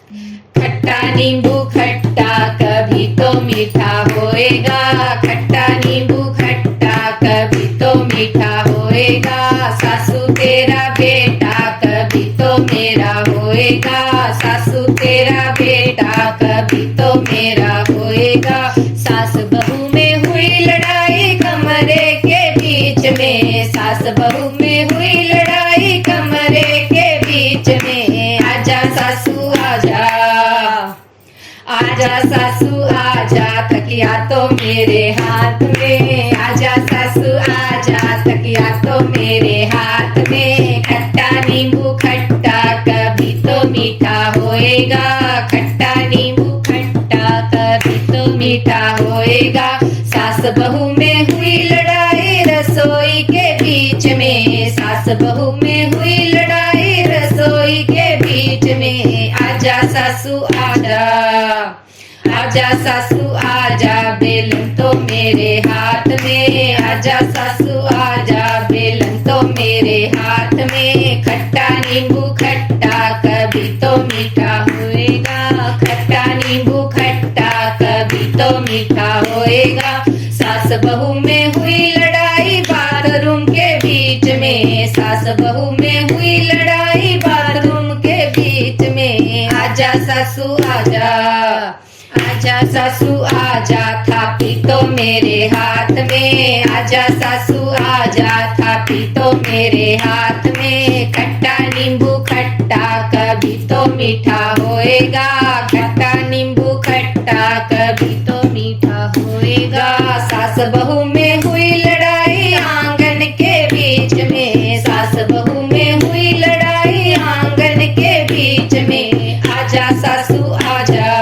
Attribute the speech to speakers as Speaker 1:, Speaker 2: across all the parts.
Speaker 1: खट्टा नींबू खट्टा कभी तो मीठा होएगा, खट्टा नींबू खट्टा कभी तो मीठा होएगा। सासू तेरा बेटा कभी तो मेरा होएगा, सासू तेरा बेटा कभी तो मेरा होएगा। सास बहू में हुई लड़ाई कमरे के बीच में, सास बहू में हुई लड़ाई कमरे के बीच में। आजा सासू आजा, आजा सासू आजा, तकिया तो मेरे हाथ में। आजा सासू आजा, तकिया तो मेरे हाथ में। खट्टा नींबू खट्टा कभी तो मीठा होएगा, खट्टा नींबू खट्टा कभी तो मीठा होएगा। सास बहू में हुई लड़ाई रसोई के बीच में, सास बहू में हुई लड़ाई रसोई के बीच में। आजा सासू आजा, आजा सासू आजा, बेलन तो मेरे हाथ में। आजा सासू आजा, बेलन तो मेरे हाथ में। खट्टा नींबू खट्टा कभी तो मीठा होएगा, खट्टा नींबू खट्टा कभी तो मीठा होएगा। सास बहू में हुई लड़ाई बाथरूम के बीच में, सास बहू में हुई लड़ाई बाथरूम के बीच में। आजा सासू आजा, आजा सासू आजा, थापी तो मेरे हाथ में। आजा सासू आजा, थापी तो मेरे हाथ में। खट्टा नींबू खट्टा कभी तो मीठा होएगा, खट्टा नींबू खट्टा कभी तो मीठा होएगा। सास बहू में हुई लड़ाई आंगन के बीच में, सास बहू में हुई लड़ाई आंगन के बीच में। आजा सासू आजा,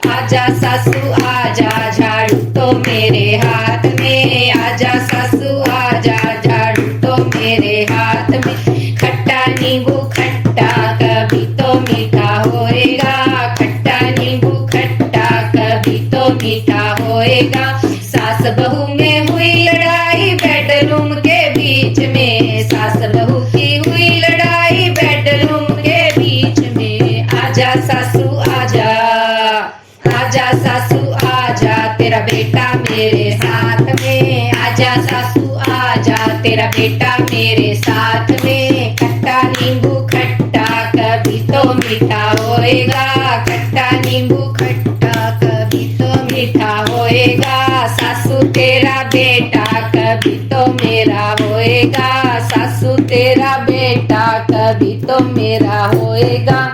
Speaker 1: आजा सासू आजा, झाड़ू तो मेरे हाथ में। आजा सासू आजा, झाड़ू तो मेरे हाथ में। खट्टा नींबू खट्टा कभी तो मीठा होएगा, खट्टा नींबू खट्टा कभी तो मीठा होएगा। सास बहू में हुई लड़ाई बेडरूम के बीच में, सास बहू की हुई लड़ाई बेडरूम के बीच में। आजा सासू आजा, आजा सासू आजा, तेरा बेटा मेरे साथ में। आजा सासू आजा, तेरा बेटा मेरे साथ में। खट्टा नींबू खट्टा कभी तो मीठा होएगा, खट्टा नींबू खट्टा कभी तो मीठा होएगा। सासू तेरा बेटा कभी तो मेरा होएगा, सासू तेरा बेटा कभी तो मेरा होएगा।